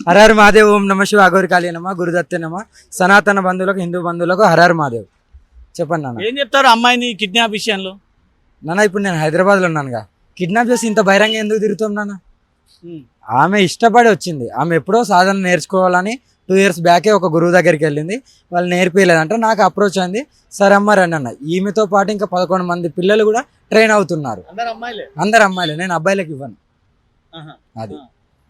హరహర్ మహాదేవ్. ఓం నమ శివ అఘోరి కాళీ నమ గురుదత్తే నమ. సనాతన బంధువులకు హిందూ బంధువులకు హరహర్ మహాదేవ్. చెప్పండి నాన్న. ఏం చెప్తారు అమ్మాయిని కిడ్నాప్ విషయంలో? నాన్న ఇప్పుడు నేను హైదరాబాద్లో ఉన్నానుగా, కిడ్నాప్ చేసి ఇంత బహిరంగ ఎందుకు తిరుగుతాం నాన్న? ఆమె ఇష్టపడి వచ్చింది. ఆమె ఎప్పుడో సాధన నేర్చుకోవాలని 2 years బ్యాకే ఒక గురువు దగ్గరికి వెళ్ళింది. వాళ్ళు నేర్పించలేదంట. నాకు అప్రోచ్ అయింది, సరే అమ్మ రండి అన్న. ఈమెతో పాటు ఇంకా 11 మంది పిల్లలు కూడా ట్రైన్ అవుతున్నారు. అందరు అమ్మాయిలే, నేను అబ్బాయిలకు ఇవ్వను. అది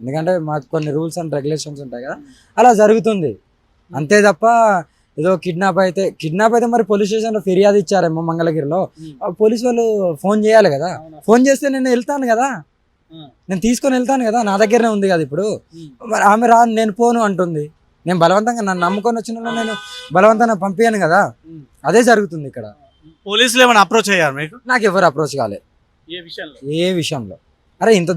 ఎందుకంటే మాకు కొన్ని రూల్స్ అండ్ రెగ్యులేషన్స్ ఉంటాయి కదా, అలా జరుగుతుంది అంతే తప్ప ఏదో కిడ్నాప్ అయితే మరి పోలీస్ స్టేషన్లో ఫిర్యాదు ఇచ్చారేమో మంగళగిరిలో. పోలీసు వాళ్ళు ఫోన్ చేయాలి కదా, ఫోన్ చేస్తే నేను వెళ్తాను కదా, నేను తీసుకొని వెళ్తాను కదా, నా దగ్గరనే ఉంది కదా. ఇప్పుడు మరి ఆమె రా నేను పోను అంటుంది. నేను బలవంతంగా నన్ను నమ్ముకొని వచ్చిన నేను బలవంతంగా పంపించాను కదా, అదే జరుగుతుంది ఇక్కడ. పోలీసులు ఏమైనా అప్రోచ్ అయ్యారు మీకు? నాకు ఎవరు అప్రోచ్ కాలేదు. ఏ విషయంలో? అరే ఇంత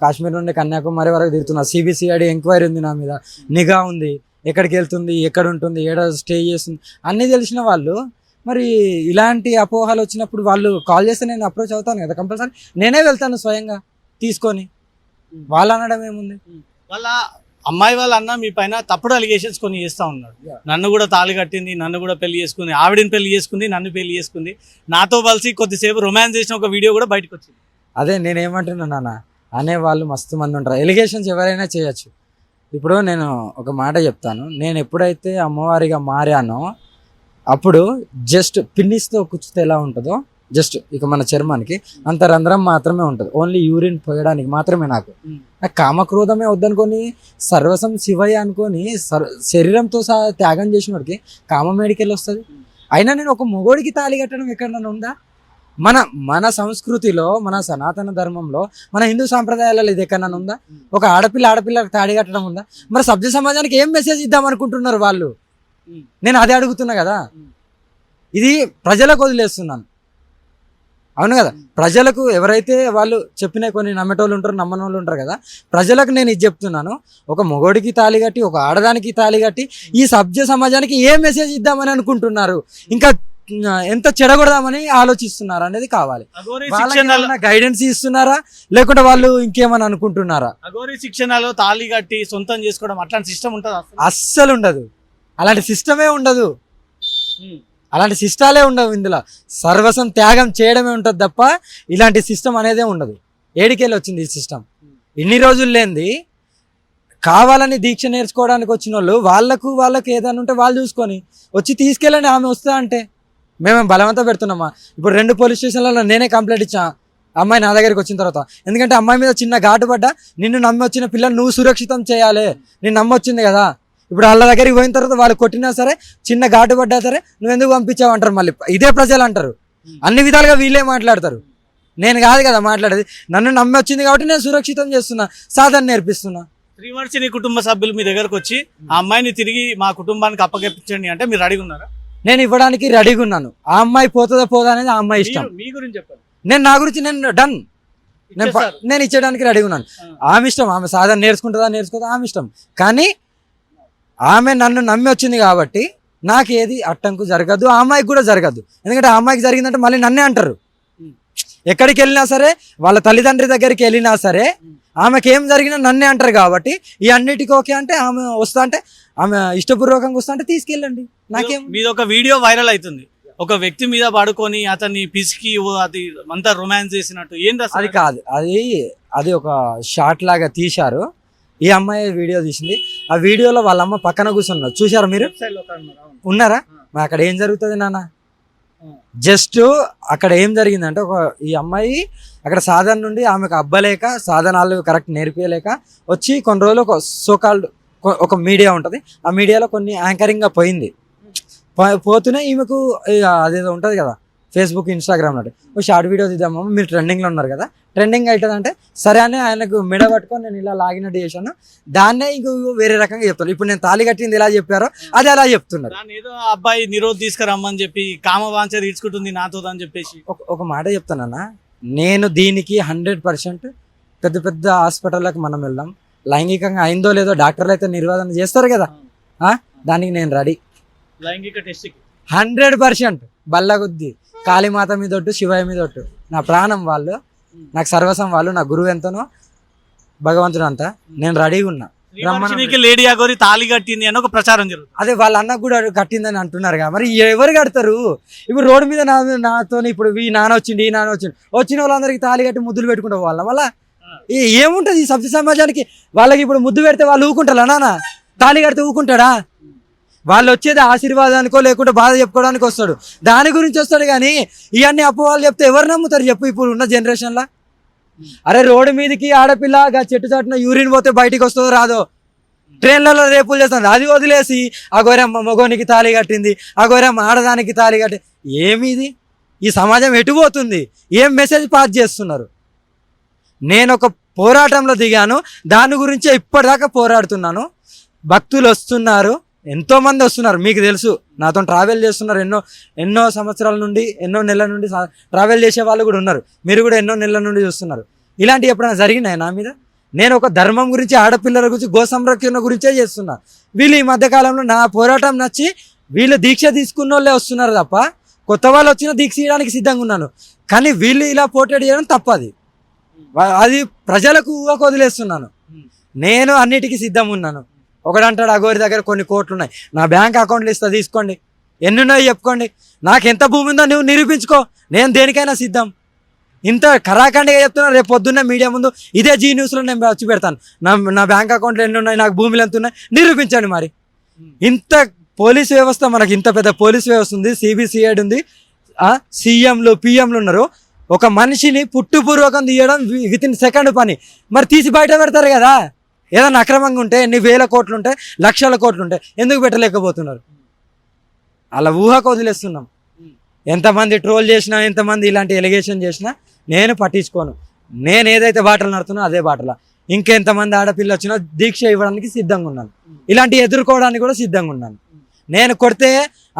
కాశ్మీర్ నుండి కన్యాకుమారి వరకు తిరుగుతున్నా. సిబిసిఐడి ఎంక్వైరీ ఉంది నా మీద, నిఘా ఉంది, ఎక్కడికి వెళ్తుంది, ఎక్కడ ఉంటుంది, ఏడ స్టే చేస్తుంది అన్నీ తెలిసిన వాళ్ళు. మరి ఇలాంటి అపోహలు వచ్చినప్పుడు వాళ్ళు కాల్ చేస్తే నేను అప్రోచ్ అవుతాను కదా, కంపల్సరీ నేనే వెళ్తాను స్వయంగా తీసుకొని. వాళ్ళు అనడం ఏముంది? వాళ్ళ అమ్మాయి వాళ్ళ అన్న మీ పైన తప్పుడు అలిగేషన్స్ కొన్ని చేస్తూ ఉన్నాడు. నన్ను కూడా తాళి కట్టింది, నన్ను కూడా పెళ్లి చేసుకుంది, ఆవిడని పెళ్లి చేసుకుంది, నన్ను పెళ్లి చేసుకుంది, నాతో కలిసి కొద్దిసేపు రొమాన్స్ చేసిన ఒక వీడియో కూడా బయటకు వచ్చింది. అదే నేనేమంటున్నా నాన్న, అనేవాళ్ళు మస్తు మంది ఉంటారు. ఎలిగేషన్స్ ఎవరైనా చేయొచ్చు. ఇప్పుడు నేను ఒక మాట చెప్తాను, నేను ఎప్పుడైతే అమ్మవారిగా మారానో అప్పుడు జస్ట్ పిన్నిస్తో కుచ్చితే ఎలా ఉంటుందో, జస్ట్ ఇక మన చర్మానికి అంత రంధ్రం మాత్రమే ఉంటుంది. ఓన్లీ యూరిన్ పోయడానికి మాత్రమే. నాకు కామక్రోధమే వద్దనుకొని సర్వసం శివయ్య అనుకొని శరీరంతో సహా త్యాగం చేసిన వాడికి కామ మేడికెళ్ళి వస్తుంది. అయినా నేను ఒక మొగోడికి తాళి కట్టడం ఎక్కడన్నా ఉందా? మన సంస్కృతిలో, మన సనాతన ధర్మంలో, మన హిందూ సాంప్రదాయాలలో ఇది ఎక్కడన్నా ఉందా? ఒక ఆడపిల్లకి తాడి కట్టడం ఉందా? మరి సభ్య సమాజానికి ఏం మెసేజ్ ఇద్దాం అనుకుంటున్నారు వాళ్ళు? నేను అదే అడుగుతున్నా కదా. ఇది ప్రజలకు వదిలేస్తున్నాను, అవును కదా. ప్రజలకు ఎవరైతే వాళ్ళు చెప్పిన కొన్ని నమ్మేటోళ్ళు ఉంటారు, నమ్మని వాళ్ళు ఉంటారు కదా, ప్రజలకు నేను ఇది చెప్తున్నాను. ఒక మొగోడికి తాళి కట్టి, ఒక ఆడదానికి తాళి కట్టి ఈ సభ్య సమాజానికి ఏ మెసేజ్ ఇద్దామని అనుకుంటున్నారు? ఇంకా ఎంత చెడగొడదామని ఆలోచిస్తున్నారు అనేది కావాలి. గైడెన్స్ ఇస్తున్నారా, లేకుంటే వాళ్ళు ఇంకేమని అనుకుంటున్నారా? అఘోరీ శిక్షణలో తాళి కట్టి సొంతం చేసుకోవడం అట్లాంటి సిస్టమ్ ఉంటుంది? అస్సలు ఉండదు. అలాంటి సిస్టమే ఉండదు, అలాంటి సిస్టాలే ఉండవు. ఇందులో సర్వసం త్యాగం చేయడమే ఉంటుంది తప్ప ఇలాంటి సిస్టమ్ అనేదే ఉండదు. ఏడికెళ్ళి వచ్చింది ఈ సిస్టమ్? ఇన్ని రోజులు లేనిది కావాలని దీక్ష నేర్చుకోవడానికి వచ్చిన వాళ్ళు వాళ్ళకు ఏదైనా ఉంటే వాళ్ళు చూసుకొని వచ్చి తీసుకెళ్ళండి. ఆమె వస్తా అంటే మేమేం బలవంతం పెడుతున్నామా? ఇప్పుడు 2 పోలీస్ స్టేషన్లలో నేనే కంప్లైంట్ ఇచ్చా అమ్మాయి నా దగ్గరికి వచ్చిన తర్వాత. ఎందుకంటే అమ్మాయి మీద చిన్న ఘాటు పడ్డా, నిన్ను నమ్మి వచ్చిన పిల్లలు నువ్వు సురక్షితం చేయాలి, నేను నమ్మొచ్చింది కదా. ఇప్పుడు వాళ్ళ దగ్గరికి పోయిన తర్వాత వాళ్ళు కొట్టినా సరే, చిన్న ఘాటు పడ్డా సరే, నువ్వు ఎందుకు పంపించావు అంటారు. మళ్ళీ ఇదే ప్రజలు అంటారు, అన్ని విధాలుగా వీళ్ళే మాట్లాడతారు. నేను కాదు కదా మాట్లాడేది, నన్ను నమ్మి వచ్చింది కాబట్టి నేను సురక్షితం చేస్తున్నా, సాధన నేర్పిస్తున్నా. శ్రీవర్షిని కుటుంబ సభ్యులు మీ దగ్గరకు వచ్చి ఆ అమ్మాయిని తిరిగి మా కుటుంబానికి అప్పగించండి అంటే మీరు రెడీగా ఉన్నారా? నేను ఇవ్వడానికి రెడీగా ఉన్నాను. ఆ అమ్మాయి పోతుందా పోదా అనేది ఆ అమ్మాయి ఇష్టం. మీ గురించి చెప్పండి. నా గురించి నేను డన్, నేను ఇచ్చేయడానికి రెడీగా ఉన్నాను. ఆమె ఇష్టం, ఆమె సాధన నేర్చుకోదా ఆమె ఇష్టం. కానీ ఆమె నన్ను నమ్మి వచ్చింది కాబట్టి నాకు ఏది అట్టంకు జరగదు, ఆ అమ్మాయికి కూడా జరగదు. ఎందుకంటే ఆ అమ్మాయికి జరిగిందంటే మళ్ళీ నన్నే అంటారు. ఎక్కడికి వెళ్ళినా సరే, వాళ్ళ తల్లిదండ్రి దగ్గరికి వెళ్ళినా సరే, ఆమెకి ఏం జరిగినా నన్నే అంటారు. కాబట్టి ఈ అన్నిటికీ ఓకే అంటే, ఆమె వస్తా అంటే, ఆమె ఇష్టపూర్వకంగా వస్తా అంటే తీసుకెళ్ళండి. నాకేం. మీద ఒక వీడియో వైరల్ అవుతుంది, ఒక వ్యక్తి మీద పడుకొని అతన్ని పిసికి అది అంతా రొమాన్స్ చేసినట్టు. ఏంటి అది? కాదు, అది ఒక షార్ట్ లాగా తీశారు. ఈ అమ్మాయి వీడియో తీసింది. ఆ వీడియోలో వాళ్ళ అమ్మ పక్కన కూర్చున్నారు, చూసారా మీరు? ఉన్నారా? మరి అక్కడ ఏం జరుగుతుంది నాన్న? జస్ట్ అక్కడ ఏం జరిగిందంటే, ఈ అమ్మాయి అక్కడ సాధన నుండి ఆమెకు అబ్బలేక, సాధనాలు కరెక్ట్ నేర్పించలేక వచ్చి కొన్ని రోజులు ఒక సోకాల్డ్ ఒక మీడియా ఉంటుంది, ఆ మీడియాలో కొన్ని యాంకరింగ్గా పోయింది. పోతూనే ఈమెకు అదేదో ఉంటుంది కదా, ఫేస్బుక్, ఇన్స్టాగ్రామ్ లాంటి ఒక షార్ట్ వీడియో తీద్దామా, మీరు ట్రెండింగ్లో ఉన్నారు కదా, ట్రెండింగ్ అవుతుందంటే సరే అని ఆయనకు మెడ పట్టుకొని నేను ఇలా లాగినట్టు చేశాను. దాన్నే ఇంకో వేరే రకంగా చెప్తాను. ఇప్పుడు నేను తాళి కట్టింది ఎలా చెప్పారో అది అలా చెప్తున్నారు. ఏదో అబ్బాయి నిరోధ్ తీసుకురమ్మని చెప్పి కామ వాంఛ తీర్చుకుంటుంది నాతో అని చెప్పేసి ఒక మాట చెప్తానన్నా, నేను దీనికి 100% పెద్ద హాస్పిటల్లకు మనం వెళ్దాం, లైంగికంగా అయిందో లేదో డాక్టర్లు అయితే నిర్వాదన చేస్తారు కదా, దానికి నేను రెడీ. లైంగిక టెస్ట్ 100% బల్లగుద్ది, కాళీమాత మీద ఒట్టు, శివయ్య మీద ఒట్టు, నా ప్రాణం వాళ్ళు, నాకు సర్వసం వాళ్ళు, నా గురువు ఎంతనో భగవంతుడు అంతా, నేను రెడీగా ఉన్నా. శ్రీవర్షినికి లేడీ అగోరి తాళి కట్టింది అని ఒక ప్రచారం జరుగుతుంది. అదే వాళ్ళ అన్న కూడా కట్టిందని అంటున్నారు కదా, మరి ఎవరు కడతారు? ఇప్పుడు రోడ్డు మీద నాతో ఇప్పుడు ఈ నాన్న వచ్చింది, ఈ నాన్న వచ్చింది, వచ్చిన వాళ్ళందరికీ తాళి కట్టి ముద్దులు పెట్టుకుంటా వాళ్ళ మళ్ళీ ఏముంటది ఈ సభ్య సమాజానికి? వాళ్ళకి ఇప్పుడు ముద్దు పెడితే వాళ్ళు ఊకుంటారా? నాన్న తాళి కడితే ఊకుంటాడా? వాళ్ళు వచ్చేది ఆశీర్వాదానికో లేకుంటే బాధ చెప్పుకోవడానికి వస్తాడు, దాని గురించి వస్తాడు. కానీ ఇవన్నీ అపోవాళ్ళు చెప్తే ఎవరు నమ్ముతారు చెప్పు ఇప్పుడు ఉన్న జనరేషన్లో? అరే రోడ్డు మీదకి ఆడపిల్ల చెట్టు చాటున యూరిన్ పోతే బయటికి వస్తుందో రాదో, ట్రైన్లలో రేపులు చేస్తుంది, అది వదిలేసి ఆ గోరమ్మ మగోనికి తాళి కట్టింది, ఆ గోరమ్మ ఆడదానికి తాళి కట్టి ఏమిది? ఈ సమాజం ఎటు పోతుంది? ఏం మెసేజ్ పాస్ చేస్తున్నారు? నేను ఒక పోరాటంలో దిగాను, దాని గురించే ఇప్పటిదాకా పోరాడుతున్నాను. భక్తులు వస్తున్నారు, ఎంతోమంది వస్తున్నారు, మీకు తెలుసు, నాతో ట్రావెల్ చేస్తున్నారు. ఎన్నో సంవత్సరాల నుండి, ఎన్నో నెలల నుండి ట్రావెల్ చేసే వాళ్ళు కూడా ఉన్నారు. మీరు కూడా ఎన్నో నెలల నుండి చూస్తున్నారు. ఇలాంటివి ఎప్పుడైనా జరిగినాయి నా మీద? నేను ఒక ధర్మం గురించి, ఆడపిల్లల గురించి, గో సంరక్షణ గురించే చేస్తున్నా. వీళ్ళు ఈ మధ్యకాలంలో నా పోరాటం నచ్చి వీళ్ళు దీక్ష తీసుకున్న వాళ్ళే వస్తున్నారు తప్ప కొత్త వాళ్ళు వచ్చిన దీక్ష చేయడానికి సిద్ధంగా ఉన్నాను. కానీ వీళ్ళు ఇలా పోటీ చేయడం తప్పది. అది ప్రజలకు ఊహకు వదిలేస్తున్నాను. నేను అన్నిటికీ సిద్ధం ఉన్నాను. ఒకడంటాడు అగోరి దగ్గర కొన్ని కోట్లు ఉన్నాయి, నా బ్యాంక్ అకౌంట్లు ఇస్తా తీసుకోండి, ఎన్నున్నాయో చెప్పుకోండి, నాకు ఎంత భూమి ఉందో నువ్వు నిరూపించుకో, నేను దేనికైనా సిద్ధం. ఇంత కరాఖండిగా చెప్తున్నా, రేపు పొద్దున్నే మీడియా ముందు ఇదే జీ న్యూస్లో నేను వచ్చి పెడతాను, నా బ్యాంక్ అకౌంట్లో ఎన్ని ఉన్నాయి, నాకు భూములు ఎంత ఉన్నాయి నిరూపించండి. మరి ఇంత పోలీస్ వ్యవస్థ, మనకి ఇంత పెద్ద పోలీస్ వ్యవస్థ ఉంది, సిబిసిఐడి ఉంది, సీఎంలు పిఎంలు ఉన్నారు. ఒక మనిషిని పుట్టుపూర్వకం తీయడం విత్ ఇన్ సెకండ్ పని. మరి తీసి బయట పెడతారు కదా, ఏదైనా అక్రమంగా ఉంటే, ఎన్ని వేల కోట్లు ఉంటాయి, లక్షల కోట్లు ఉంటాయి, ఎందుకు పెట్టలేకపోతున్నారు? అలా ఊహకు వదిలేస్తున్నాం. ఎంతమంది ట్రోల్ చేసినా, ఎంతమంది ఇలాంటి ఎలిగేషన్ చేసినా నేను పట్టించుకోను. నేను ఏదైతే బాటలు నడుతున్నా అదే బాటల. ఇంకెంతమంది ఆడపిల్ల వచ్చినా దీక్ష ఇవ్వడానికి సిద్ధంగా ఉన్నాను, ఇలాంటి ఎదుర్కోవడానికి కూడా సిద్ధంగా ఉన్నాను. నేను కొడితే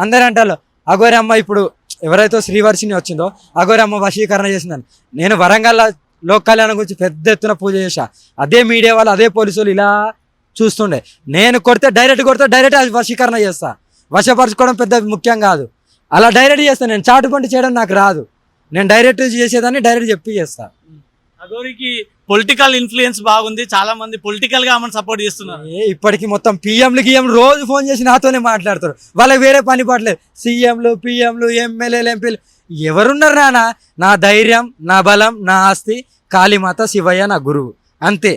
అందరూ అంటారు అగోరి అమ్మ, ఇప్పుడు ఎవరైతే శ్రీవర్షిని వచ్చిందో అగోరి అమ్మ వశీకరణ చేసిందని. నేను వరంగల్ లోక్ కళ్యాణం గురించి పెద్ద ఎత్తున పూజ చేశా. అదే మీడియా వాళ్ళు, అదే పోలీసు వాళ్ళు ఇలా చూస్తుండే. నేను కొడితే డైరెక్ట్ వశీకరణ చేస్తా. వశపరచుకోవడం పెద్ద ముఖ్యం కాదు, అలా డైరెక్ట్ చేస్తాను. నేను చాటుపంటి చేయడం నాకు రాదు, నేను డైరెక్ట్ చేసేదాన్ని డైరెక్ట్ చెప్పి చేస్తా. అగోరికి పొలిటికల్ ఇన్ఫ్లుయెన్స్ బాగుంది, చాలా మంది పొలిటికల్ గా ఆమెను సపోర్ట్ చేస్తున్నారు. ఇప్పటికి మొత్తం పిఎంలు రోజు ఫోన్ చేసి నాతోనే మాట్లాడతారు, వాళ్ళకి వేరే పని పడలేదు. సీఎంలు పిఎంలు ఎమ్మెల్యేలు ఎంపీలు ఎవరున్నారు నాన్న? నా ధైర్యం, నా బలం, నా ఆస్తి కాళీమాత శివయ్య నా గురువు, అంతే.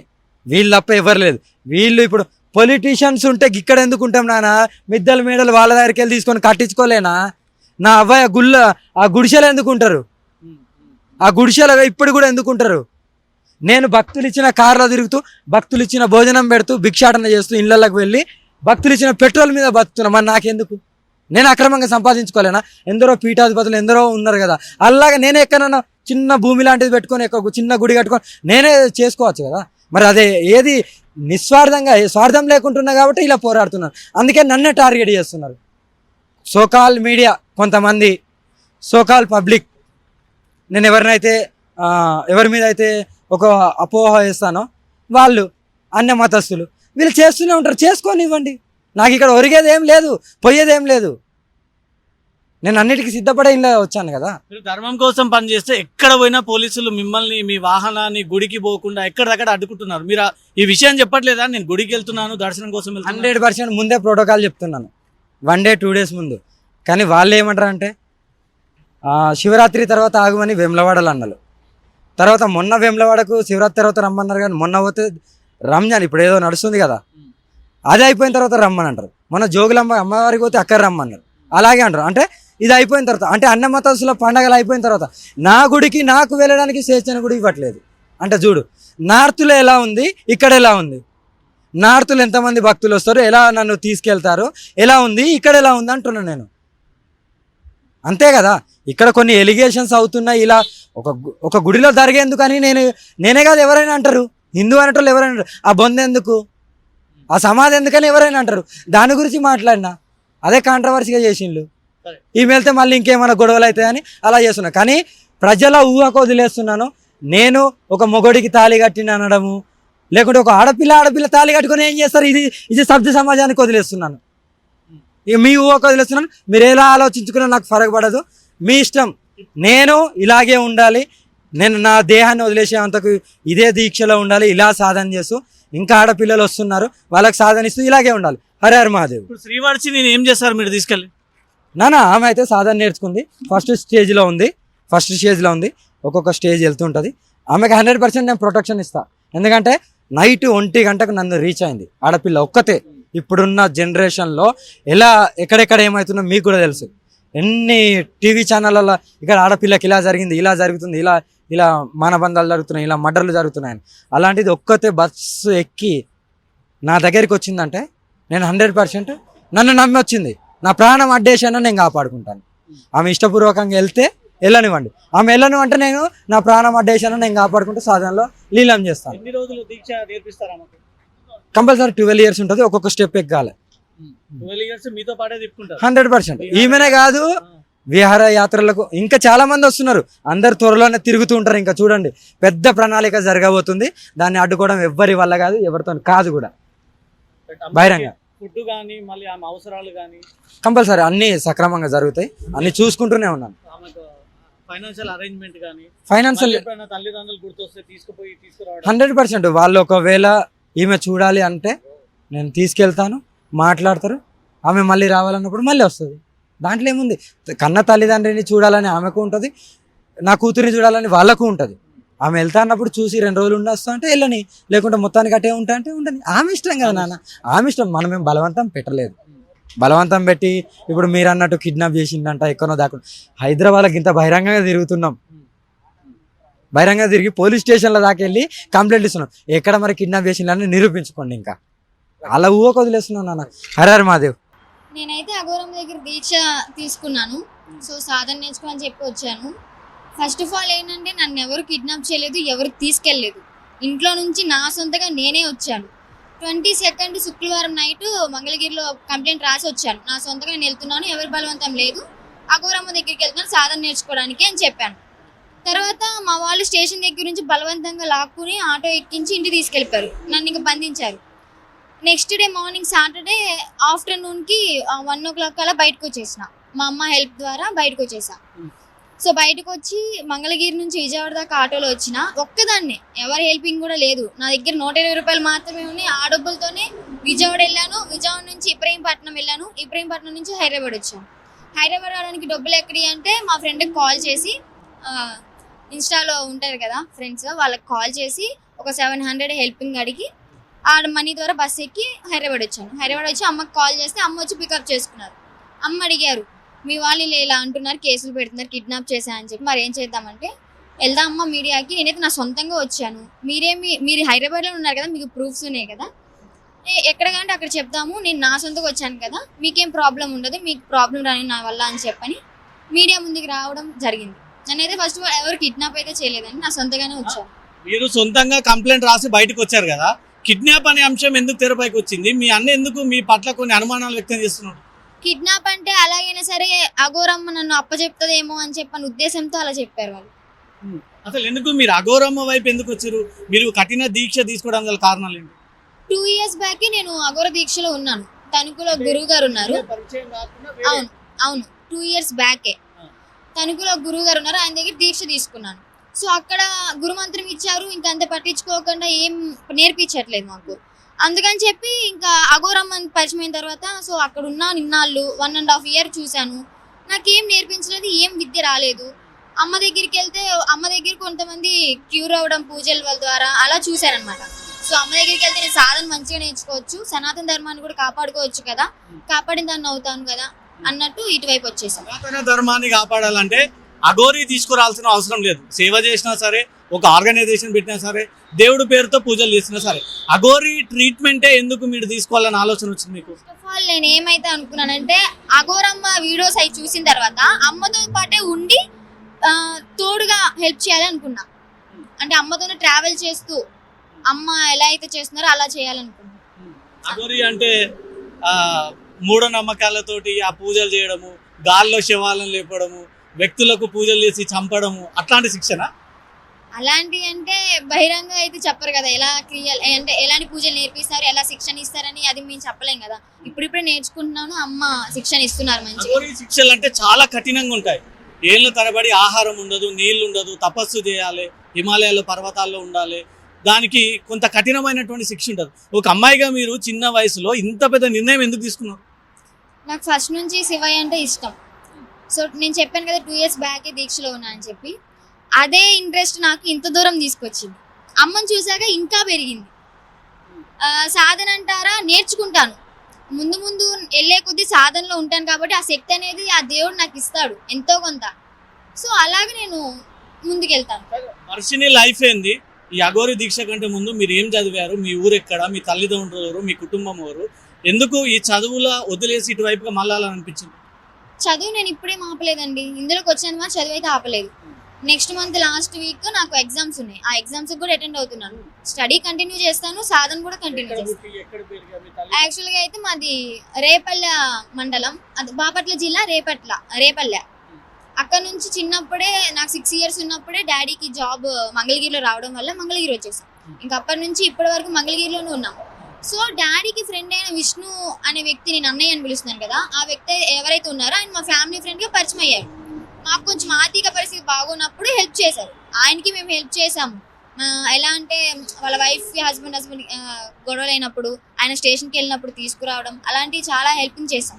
వీళ్ళు తప్ప ఎవరు లేదు. వీళ్ళు ఇప్పుడు పొలిటీషియన్స్ ఉంటే ఇక్కడ ఎందుకు ఉంటాం నాన్న? మిద్దెల మేడలు వాళ్ళ దగ్గరికి వెళ్ళి తీసుకొని కట్టించుకోలేనా? నా అవ్వయ్య ఆ గుడిసెలు ఎందుకుంటారు? ఆ గుడిసెలు ఇప్పుడు కూడా ఎందుకుంటారు? నేను భక్తులు ఇచ్చిన కార్లో తిరుగుతూ, భక్తులు ఇచ్చిన భోజనం పెడుతూ, భిక్షాటన చేస్తూ, ఇళ్ళకి వెళ్ళి భక్తులు ఇచ్చిన పెట్రోల్ మీద బతుకుతున్నా. మరి నాకెందుకు? నేను అక్రమంగా సంపాదించుకోలేనా? ఎందరో పీఠాధిపతులు ఎందరో ఉన్నారు కదా, అలాగా నేనే ఎక్కడన్నా చిన్న భూమి లాంటిది పెట్టుకొని, చిన్న గుడి కట్టుకొని నేనే చేసుకోవచ్చు కదా. మరి అదే ఏది నిస్వార్థంగా, స్వార్థం లేకుంటున్నా కాబట్టి ఇలా పోరాడుతున్నాను. అందుకే నన్నే టార్గెట్ చేస్తున్నారు సోకాల్ మీడియా, కొంతమంది సోకాల్ పబ్లిక్. నేను ఎవరి మీద అయితే ఒక అపోహ వేస్తానో వాళ్ళు అన్య మతస్థులు, వీళ్ళు చేస్తూనే ఉంటారు. చేసుకోనివ్వండి, నాకు ఇక్కడ ఒరిగేది ఏం లేదు, పోయేది ఏం లేదు. నేను అన్నిటికీ సిద్ధపడే ఇలా వచ్చాను కదా. మీరు ధర్మం కోసం పనిచేస్తే ఎక్కడ పోయినా పోలీసులు మిమ్మల్ని, మీ వాహనాన్ని గుడికి పోకుండా ఎక్కడక్కడ అడ్డుకుంటున్నారు. మీరు ఈ విషయం చెప్పట్లేదా? నేను గుడికి వెళ్తున్నాను, దర్శనం కోసం 100% ముందే ప్రోటోకాల్ చెప్తున్నాను, 1 day 2 days ముందు. కానీ వాళ్ళు ఏమంటారు అంటే శివరాత్రి తర్వాత ఆగమని వేములవాడలు అన్నారు. తర్వాత మొన్న వేములవాడకు శివరాత్రి తర్వాత రమ్మన్నారు, కానీ మొన్న పోతే రంజాన్ ఇప్పుడు ఏదో నడుస్తుంది కదా, అది అయిపోయిన తర్వాత రమ్మని అంటారు. మొన్న జోగులమ్మ అమ్మవారికి పోతే అక్కడ రమ్మన్నారు, అలాగే అంటారు. అంటే ఇది అయిపోయిన తర్వాత, అంటే అన్న మతస్థుల పండగలు అయిపోయిన తర్వాత నా గుడికి నాకు వెళ్ళడానికి స్వేచ్ఛను కూడా ఇవ్వట్లేదు. అంటే చూడు, నార్త్లో ఎలా ఉంది, ఇక్కడ ఎలా ఉంది. నార్త్లో ఎంతమంది భక్తులు వస్తారు, ఎలా నన్ను తీసుకెళ్తారు, ఎలా ఉంది, ఇక్కడ ఎలా ఉంది అంటున్నాను నేను. అంతే కదా. ఇక్కడ కొన్ని ఎలిగేషన్స్ అవుతున్నాయి. ఇలా ఒక గుడిలో జరిగేందుకు అని నేనే కాదు ఎవరైనా అంటారు, హిందూ అనేటోళ్ళు ఎవరైనా అంటారు. ఆ బొంద ఎందుకు, ఆ సమాధి ఎందుకని ఎవరైనా అంటారు. దాని గురించి మాట్లాడినా అదే కాంట్రవర్సీగా చేసిండ్రు. ఈమె వెళ్తే మళ్ళీ ఇంకేమైనా గొడవలు అవుతాయని అలా చేస్తున్నా. కానీ ప్రజల ఊహకు వదిలేస్తున్నాను. నేను ఒక మొగడికి తాళి కట్టిన అనడము, లేకుంటే ఒక ఆడపిల్ల తాళి కట్టుకొని ఏం చేస్తారు, ఇది సభ్య సమాజానికి వదిలేస్తున్నాను. ఇక మీ ఊహకు వదిలేస్తున్నాను. మీరు ఎలా ఆలోచించుకున్నా నాకు ఫరక పడదు, మీ ఇష్టం. నేను ఇలాగే ఉండాలి, నేను నా దేహాన్ని వదిలేసేంతకు ఇదే దీక్షలో ఉండాలి, ఇలా సాధన చేస్తూ ఇంకా ఆడపిల్లలు వస్తున్నారు, వాళ్ళకి సాధనిస్తూ ఇలాగే ఉండాలి. హర హర మహాదేవ్. ఇప్పుడు శ్రీవార్చి నేను ఏం చేస్తారు మీరు తీసుకెళ్ళి? నానా ఆమె అయితే సాధన నేర్చుకుంది, ఫస్ట్ స్టేజ్లో ఉంది, ఒక్కొక్క స్టేజ్ వెళ్తుంటుంది. ఆమెకు 100% నేను ప్రొటెక్షన్ ఇస్తా. ఎందుకంటే నైట్ 1 గంటకు నన్ను రీచ్ అయింది ఆడపిల్ల ఒక్కతే. ఇప్పుడున్న జనరేషన్లో ఎక్కడెక్కడ ఏమవుతుందో మీకు కూడా తెలుసు. ఎన్ని టీవీ ఛానళ్ళలో ఇక్కడ ఆడపిల్లకి ఇలా జరిగింది, ఇలా జరుగుతుంది, ఇలా మానబంధాలు జరుగుతున్నాయి, ఇలా మర్డర్లు జరుగుతున్నాయని. అలాంటిది ఒక్కతే బస్సు ఎక్కి నా దగ్గరికి వచ్చిందంటే నేను 100% నన్ను నమ్మి వచ్చింది. నా ప్రాణం అడ్డేసానని నేను కాపాడుకుంటాను. ఆమె ఇష్టపూర్వకంగా వెళ్తే వెళ్ళనివ్వండి, ఆమె వెళ్ళను అంటే నేను నా ప్రాణం అడ్డేసానని నేను కాపాడుకుంటూ సాధనలో లీలం చేస్తాను. ఎన్ని రోజులు దీక్ష నేర్పిస్తారా? కంపల్సరీ 12 years ఉంటుంది, ఒక్కొక్క స్టెప్ ఎక్కాలి. 12 years మీతో పాటే తిప్పుకుంటారు. 100%. ఈమెనే కాదు, విహార యాత్రలకు ఇంకా చాలా మంది వస్తున్నారు. అందరు త్వరలోనే తిరుగుతూ ఉంటారు. ఇంకా చూడండి, పెద్ద ప్రణాళిక జరగబోతుంది. దాన్ని అడ్డుకోవడం ఎవ్వరి వల్ల కాదు, ఎవరితో కాదు కూడా. బహిరంగ ఫుడ్ కానీ మళ్ళీ ఆమె అవసరాలు కానీ కంపల్సరీ అన్ని సక్రమంగా జరుగుతాయి. అన్ని చూసుకుంటూనే ఉన్నాను. ఫైనాన్షియల్ అరేంజ్మెంట్ కానీ ఫైనాన్షియల్ తల్లిదండ్రులు గుర్తొస్తే తీసుకుపోయి తీసుకురావడం 100%. వాళ్ళు ఒకవేళ ఈమె చూడాలి అంటే నేను తీసుకెళ్తాను, మాట్లాడతారు. ఆమె మళ్ళీ రావాలన్నప్పుడు మళ్ళీ వస్తుంది. దాంట్లో ఏముంది, కన్న తల్లిదండ్రిని చూడాలని ఆమెకు ఉంటుంది, నా కూతురిని చూడాలని వాళ్ళకు ఉంటుంది. ఆమె వెళ్తా అన్నప్పుడు చూసి 2 రోజులు ఉండొస్తా అంటే వెళ్ళని, లేకుంటే మొత్తానికి అట్టే ఉంటా అంటే ఉండని. ఆమె ఇష్టం కదా నాన్న, ఆమె ఇష్టం. మనమేం బలవంతం పెట్టలేదు. బలవంతం పెట్టి ఇప్పుడు మీరు అన్నట్టు కిడ్నాప్ చేసిందంట, ఎక్కడో దాకుండా. హైదరాబాద్కి ఇంత బహిరంగంగా తిరుగుతున్నాం, బహిరంగంగా తిరిగి పోలీస్ స్టేషన్ల దాకా వెళ్ళి కంప్లైంట్ ఇస్తున్నాం. ఎక్కడ మరి కిడ్నాప్ చేసిందని నిరూపించుకోండి. ఇంకా అలా ఊహకు వదిలేస్తున్నాం నాన్న. హర హర మహాదేవ్. నేనైతే అఘోరం దగ్గర దీక్ష తీసుకున్నాను. సో సాధన నేర్చుకోమని చెప్పి వచ్చాను. ఫస్ట్ ఆఫ్ ఆల్ ఏంటంటే నన్ను ఎవరు కిడ్నాప్ చేయలేదు, ఎవరు తీసుకెళ్ళలేదు. ఇంట్లో నుంచి నా సొంతగా నేనే వచ్చాను. 22nd శుక్రవారం నైట్ మంగళగిరిలో కంప్లైంట్ రాసి వచ్చాను. నా సొంతగా నేను వెళ్తున్నాను, ఎవరి బలవంతం లేదు, అఘోరమ్మ దగ్గరికి వెళ్తున్నాను సాధన నేర్చుకోవడానికి అని చెప్పాను. తర్వాత మా వాళ్ళు స్టేషన్ దగ్గర నుంచి బలవంతంగా లాక్కుని ఆటో ఎక్కించి ఇంటికి తీసుకెళ్ళిపోయారు. నన్ను ఇంకా బంధించారు. నెక్స్ట్ డే మార్నింగ్ సాటర్డే ఆఫ్టర్నూన్కి 1 o'clock అలా బయటకు వచ్చేసిన. మా అమ్మ హెల్ప్ ద్వారా బయటకు వచ్చేసా. సో బయటకు వచ్చి మంగళగిరి నుంచి విజయవాడ దాకా ఆటోలో వచ్చిన ఒక్కదాన్నే, ఎవరి హెల్పింగ్ కూడా లేదు. నా దగ్గర 120 రూపాయలు మాత్రమే ఉన్నాయి. ఆ డబ్బులతోనే విజయవాడ వెళ్ళాను. విజయవాడ నుంచి ఇబ్రహీంపట్నం వెళ్ళాను. ఇబ్రహీంపట్నం నుంచి హైదరాబాద్ వచ్చాను. హైదరాబాద్ రావడానికి డబ్బులు ఎక్కడి అంటే మా ఫ్రెండ్కి కాల్ చేసి, ఇన్స్టాలో ఉంటారు కదా ఫ్రెండ్స్, వాళ్ళకి కాల్ చేసి ఒక 700 హెల్పింగ్ అడిగి ఆ మనీ ద్వారా బస్ ఎక్కి హైదరాబాద్ వచ్చాను. హైదరాబాద్ వచ్చి అమ్మకి కాల్ చేస్తే అమ్మ వచ్చి పికప్ చేసుకున్నారు. అమ్మ అడిగారు, మీ వాళ్ళు ఇలా అంటున్నారు, కేసులు పెడుతున్నారు, కిడ్నాప్ చేశా అని చెప్పి, మరి ఏం చేద్దామంటే వెళ్దాం అమ్మ మీడియాకి. నేనైతే నా సొంతంగా వచ్చాను, మీరు హైదరాబాద్లో ఉన్నారు కదా, మీకు ప్రూఫ్స్ ఉన్నాయి కదా, ఎక్కడ కంటే అక్కడ చెప్దాము, నేను నా సొంతంగా వచ్చాను కదా, మీకేం ప్రాబ్లం ఉండదు, మీకు ప్రాబ్లం రాని నా వల్ల అని చెప్పని మీడియా ముందుకు రావడం జరిగింది. నేనైతే ఫస్ట్ ఆఫ్ ఆల్ ఎవరు కిడ్నాప్ అయితే చేయలేదండి, నా సొంతంగానే వచ్చాను. మీరు సొంతంగా కంప్లైంట్ రాసి బయటకు వచ్చారు కదా, కిడ్నాప్ అనే అంశం ఎందుకు తెరపైకి వచ్చింది? మీ అన్న ఎందుకు మీ పట్ల కొన్ని అనుమానాలు వ్యక్తం చేస్తున్నాడు? కిడ్నాప్ అంటే అలాగైనా సరే అఘోరమ్మ నన్ను అప్పచెప్తుందేమో అని చెప్పని ఉద్దేశంతో అలా చెప్పారు వాళ్ళు. అసలు ఎందుకు మీరు అఘోరమ్మ వైపు ఎందుకు వచ్చారు? మీరు కఠిన దీక్ష తీసుకోవడం గల కారణాలు ఏంటి? 2 years బ్యాక్ నేను అఘోర దీక్షలో ఉన్నాను. తణుకులో గురువు గారు ఉన్నారు. అవును 2 years బ్యాకే తణుకులో గురువు గారు ఉన్నారు, ఆయన దగ్గర దీక్ష తీసుకున్నాను. సో అక్కడ గురుమంత్రం ఇచ్చారు, ఇంకా అంత పట్టించుకోకుండా ఏం నేర్పించట్లేదు మాకు. అందుకని చెప్పి ఇంకా అఘోరమ్మని పరిచయం అయిన తర్వాత సో అక్కడ ఉన్నాను ఇన్నాళ్ళు, 1.5 year చూశాను. నాకేం నేర్పించలేదు, ఏం విద్య రాలేదు. అమ్మ దగ్గరికి వెళ్తే అమ్మ దగ్గర కొంతమంది క్యూర్ అవ్వడం పూజల వాళ్ళ ద్వారా అలా చూశారనమాట. సో అమ్మ దగ్గరికి వెళ్తే నేను సాధన మంచిగా నేర్చుకోవచ్చు, సనాతన ధర్మాన్ని కూడా కాపాడుకోవచ్చు కదా, కాపాడిన దాన్ని అవుతాను కదా అన్నట్టు ఇటువైపు వచ్చేసాం. సనాతన ధర్మాన్ని కాపాడాలంటే అఘోరీ తీసుకురావాల్సిన అవసరం లేదు. సేవ చేసినా సరే, ఒక ఆర్గనైజేషన్ పెట్టినా సరే, దేవుడి పేరుతో పూజలు చేసినా సరే, అఘోరీ ట్రీట్మెంటే ఎందుకు మీరు తీసుకోవాలని ఆలోచన వచ్చింది మీకు? ఫస్ట్ ఆఫ్ ఆల్ నేను ఏమైతే అనుకున్నానంటే అఘోరమ్మ వీడియోస్ అవి చూసిన తర్వాత అమ్మతో పాటే ఉండి తోడుగా హెల్ప్ చేయాలి అనుకున్నా. అంటే అమ్మతోనే ట్రావెల్ చేస్తూ అమ్మ ఎలా అయితే చేస్తున్నారో అలా చేయాలనుకున్నా. అఘోరీ అంటే మూఢనమ్మకాలతోటి ఆ పూజలు చేయడము, గాల్లో శవాలను లేపడము, వ్యక్తులకు పూజలు చేసి చంపడము, అట్లాంటి శిక్షణ? అలాంటి అంటే బహిరంగ అయితే చెప్పరు కదా, ఎలా క్రియలు అంటే ఎలాంటి పూజలు నేర్పిస్తారు, ఎలా శిక్షణ ఇస్తారని అది మేము చెప్పలేం కదా. ఇప్పుడిప్పుడే నేర్చుకుంటున్నాను, అమ్మ శిక్షణ ఇస్తున్నారు మంచిగా. అఘోరీ శిక్షలు అంటే చాలా కఠినంగా ఉంటాయి. ఏళ్ళ తరబడి ఆహారం ఉండదు, నీళ్లు ఉండదు, తపస్సు చేయాలి, హిమాలయాల్లో పర్వతాల్లో ఉండాలి, దానికి కొంత కఠినమైనటువంటి శిక్ష ఉంటుంది. ఒక అమ్మాయిగా మీరు చిన్న వయసులో ఇంత పెద్ద నిర్ణయం ఎందుకు తీసుకున్నారు? నాకు ఫస్ట్ నుంచి శివయ్య అంటే ఇష్టం. సో నేను చెప్పాను కదా 2 years బ్యాకే దీక్షలో ఉన్నా అని చెప్పి, అదే ఇంట్రెస్ట్ నాకు ఇంత దూరం తీసుకొచ్చింది. అమ్మని చూశాక ఇంకా పెరిగింది. సాధన అంటారా, నేర్చుకుంటాను. ముందు ముందు వెళ్ళే కొద్దీ సాధనలో ఉంటాను కాబట్టి ఆ శక్తి అనేది ఆ దేవుడు నాకు ఇస్తాడు ఎంతో కొంత. సో అలాగే నేను ముందుకెళ్తాను. వర్షిని లైఫ్ ఏంది? ఈ అఘోరి దీక్ష కంటే ముందు మీరు ఏం చదివారు? మీ ఊరు ఎక్కడ? మీ తల్లిదండ్రులు ఎవరు? మీ కుటుంబం ఎవరు? ఎందుకు ఈ చదువుల వదిలేసి ఇటువైపుగా మళ్ళాలనిపించింది? చదువు నేను ఇప్పుడేం ఆపలేదండి. ఇందులోకి వచ్చాను మా చదువు అయితే ఆపలేదు. నెక్స్ట్ మంత్ లాస్ట్ వీక్ నాకు ఎగ్జామ్స్ ఉన్నాయి. ఆ ఎగ్జామ్స్ కూడా అటెండ్ అవుతున్నాను. స్టడీ కంటిన్యూ చేస్తాను, సాధన కూడా కంటిన్యూ చేస్తాను. యాక్చువల్గా అయితే మాది రేపల్లె మండలం, అది బాపట్ల జిల్లా, రేపల్లె. అక్కడ నుంచి చిన్నప్పుడే నాకు 6 years ఉన్నప్పుడే డాడీకి జాబ్ మంగళగిరిలో రావడం వల్ల మంగళగిరి వచ్చేసాం. ఇంకా అప్పటి నుంచి ఇప్పటి వరకు మంగళగిరిలోనే ఉన్నాం. సో డాడీకి ఫ్రెండ్ అయిన విష్ణు అనే వ్యక్తి, నేను అన్నయ్య అని పిలుస్తున్నాను కదా, ఆ వ్యక్తి ఎవరైతే ఉన్నారో ఆయన మా ఫ్యామిలీ ఫ్రెండ్గా పరిచయం అయ్యారు. మాకు కొంచెం ఆర్థిక పరిస్థితి బాగున్నప్పుడు హెల్ప్ చేశారు. ఆయనకి మేము హెల్ప్ చేసాము. ఎలా అంటే వాళ్ళ వైఫ్కి హస్బెండ్ గొడవలు అయినప్పుడు, ఆయన స్టేషన్కి వెళ్ళినప్పుడు తీసుకురావడం, అలాంటివి చాలా హెల్పింగ్ చేశాం.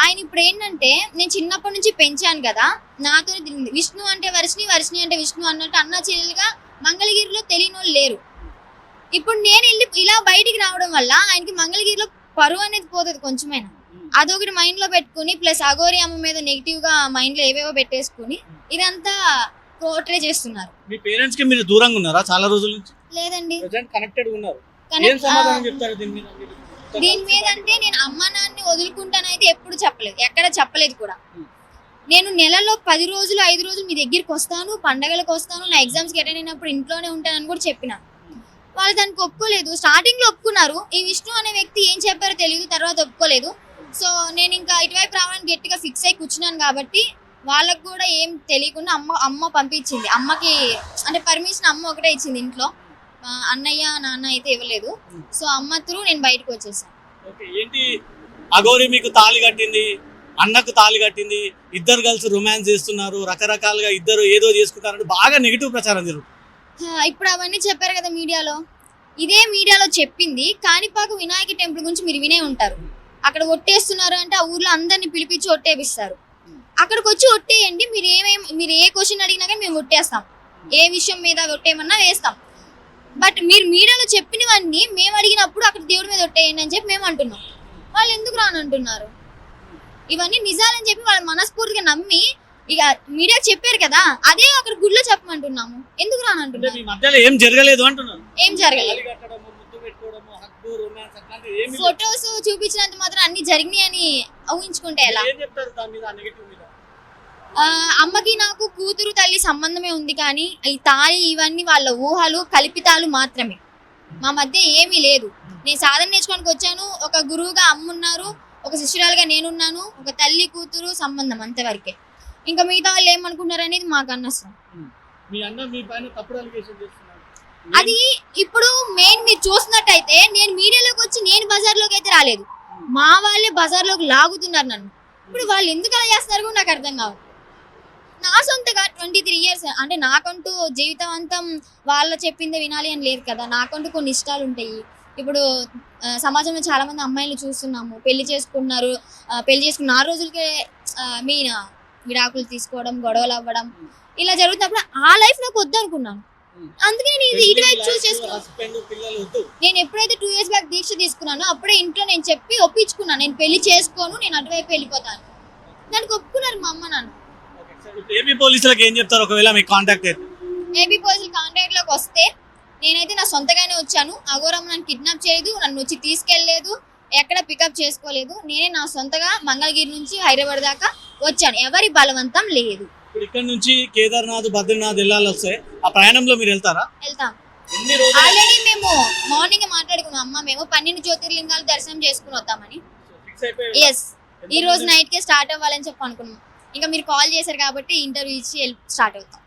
ఆయన ఇప్పుడు ఏంటంటే, నేను చిన్నప్పటి నుంచి పెంచాను కదా, నాతో తిరిగింది. విష్ణు అంటే వర్షిని, వర్షిని అంటే విష్ణు అన్నట్టు అన్న చెల్లెలుగా మంగళగిరిలో తెలియని వాళ్ళు లేరు. ఇప్పుడు నేను వెళ్ళి ఇలా బయటికి రావడం వల్ల ఆయనకి మంగళగిరిలో పరువు అనేది పోతుంది కొంచెమైనా. అదొకటి మైండ్ లో పెట్టుకుని, ప్లస్ అఘోరి అమ్మ మీద నెగిటివ్ గా మైండ్ లో ఏవేవో పెట్టేసుకుని ఇదంతా పోర్ట్రే చేస్తున్నారు. మీ పేరెంట్స్ కి మీరు దూరంగా ఉన్నారా చాలా రోజుల నుంచి? లేదండి, కనెక్టెడ్ ఉన్నారు. ఏం సమాధానం చెప్తారు దీని మీద? దీని మీద అంటే నేను అమ్మ నాన్ని వదులుకుంటానైతే ఎప్పుడు చెప్పలేదు, ఎక్కడ చెప్పలేదు కూడా. నేను నెలలో 10 రోజులు 5 రోజులు మీ దగ్గరికి వస్తాను, పండగలకు వస్తాను, నా ఎగ్జామ్స్కి అటెండ్ అయినప్పుడు ఇంట్లోనే ఉంటానని కూడా చెప్పిన. వాళ్ళు దానికి ఒప్పుకోలేదు. స్టార్టింగ్ లో ఒప్పుకున్నారు. ఈ విష్ణు అనే వ్యక్తి ఏం చెప్పారో తెలియదు, తర్వాత ఒప్పుకోలేదు. సో నేను ఇంకా ఇటువైపు రావడానికి గట్టిగా ఫిక్స్ అయి కూర్చున్నాను కాబట్టి వాళ్ళకు కూడా ఏం తెలియకుండా అమ్మ పంపించింది. అమ్మకి అంటే పర్మిషన్ అమ్మ ఒకటే ఇచ్చింది ఇంట్లో, అన్నయ్య నాన్న అయితే ఇవ్వలేదు. సో అమ్మ త్రూ నేను బయటకు వచ్చేసాను. ఏంటి అఘోరి మీకు తాళి కట్టింది, అన్నకు తాళి కట్టింది, ఇద్దరు కలిసి రొమాన్స్ చేస్తున్నారు, రకరకాలుగా ఇద్దరు ఏదో చేసుకుంటారంటే బాగా నెగిటివ్ ప్రచారం జరుగుతుంది. ఇప్పుడు అవన్నీ చెప్పారు కదా మీడియాలో. ఇదే మీడియాలో చెప్పింది కాణిపాక వినాయక టెంపుల్ గురించి మీరు వినే ఉంటారు. అక్కడ ఒట్టేస్తున్నారు అంటే ఆ ఊర్లో అందరిని పిలిపించి ఒట్టేపిస్తారు. అక్కడికి వచ్చి ఒట్టేయండి, మీరు ఏ క్వశ్చన్ అడిగినా కానీ మేము ఒట్టేస్తాం, ఏ విషయం మీద ఒట్టేయమన్నా వేస్తాం. బట్ మీరు మీడియాలో చెప్పినవన్నీ మేము అడిగినప్పుడు అక్కడ దేవుడి మీద ఒట్టేయండి అని చెప్పి మేము అంటున్నాం. వాళ్ళు ఎందుకు రానంటున్నారు? ఇవన్నీ నిజాలని చెప్పి వాళ్ళు మనస్ఫూర్తిగా నమ్మి ఇక మీడియా చెప్పారు కదా, అదే అక్కడ గుడిలో చెప్పమంటున్నాము. ఎందుకు రానంటున్నారు? ఏం జరగలేదు అంటున్నారు. ఏం జరగలేదు. ఫొటోస్ చూపించినంత మాత్రం అన్ని జరిగినాయి అని ఊహించుకుంటే ఎలా? అమ్మకి నాకు కూతురు తల్లి సంబంధమే ఉంది, కానీ ఈ తాళి ఇవన్నీ వాళ్ళ ఊహలు కల్పితాలు మాత్రమే. మా మధ్య ఏమీ లేదు. నేను సాధన నేర్చుకోడానికి వచ్చాను. ఒక గురువుగా అమ్మ ఉన్నారు, ఒక శిష్యురాలుగా నేనున్నాను, ఒక తల్లి కూతురు సంబంధం అంతవరకే. ఇంకా మిగతా వాళ్ళు ఏమనుకుంటారు అనేది మాకు అనవసరం. అది ఇప్పుడు మెయిన్ మీరు చూసినట్టయితే నేను మీడియాలోకి వచ్చి నేను బజార్లోకి అయితే రాలేదు, మా వాళ్ళే బజార్లోకి లాగుతున్నారు నన్ను. ఇప్పుడు వాళ్ళు ఎందుకు అలా చేస్తున్నారు కూడా నాకు అర్థం కాదు. నా సొంతగా 23 years అంటే నాకంటూ జీవితాంతం వాళ్ళ చెప్పిందే వినాలి అని లేదు కదా. నాకంటూ కొన్ని ఇష్టాలు ఉంటాయి. ఇప్పుడు సమాజంలో చాలా మంది అమ్మాయిలు చూస్తున్నాము, పెళ్లి చేసుకున్నారు, పెళ్లి చేసుకున్న 4 రోజులకే విడాకులు తీసుకోవడం, గొడవలు అవ్వడం, ఇలా జరుగుతున్నప్పుడు ఆ లైఫ్ నాకు వద్దు అనుకున్నాను. అందుకే నేను ఇది ఇటువైపు చూస్ చేసుకున్నాను. నేను ఎప్పుడైతే 2 years బ్యాక్ దీక్ష తీసుకున్నానో అప్పుడే ఇంట్లో నేను చెప్పి ఒప్పించుకున్నాను, నేను పెళ్లి చేసుకోను, నేను అటువైపు వెళ్ళిపోతాను. దానికి ఒప్పుకున్నారు మా అమ్మ నాన్న. ఏపీ పోలీసులకు ఏం చెప్తారు ఒకవేళ మీకు కాంటాక్ట్ అయితే? ఏపీ పోలీసులు కాంటాక్ట్ లోకి వస్తే నేనైతే నా సొంతగానే వచ్చాను. అఘోరమ్మ నన్ను కిడ్నాప్ చేయలేదు, నన్ను వచ్చి తీసుకెళ్లలేదు, ఎక్కడ పికప్ చేసుకోలేదు. నేనే నా సొంతగా మంగళగిరి నుంచి హైదరాబాద్ దాకా వచ్చాను, ఎవరి బలవంతం లేదు. ఇక్కడ నుంచి కేదార్నాథ్, బద్రీనాథ్ వెళ్ళాలి వస్తే ఆ ప్రయాణంలో మీరు వెళ్తారా? వెళ్తాం. ఆల్రెడీ మేము మార్నింగ్ మాట్లాడుకున్నాం అమ్మ, మేము 12 జ్యోతిర్లింగాలు దర్శనం చేసుకుని వద్దామని. ఎస్, ఈ రోజు నైట్ కే స్టార్ట్ అవ్వాలని చెప్పి అనుకున్నాం. ఇంకా మీరు కాల్ చేశారు కాబట్టి ఇంటర్వ్యూ ఇచ్చి స్టార్ట్ అవుతాం.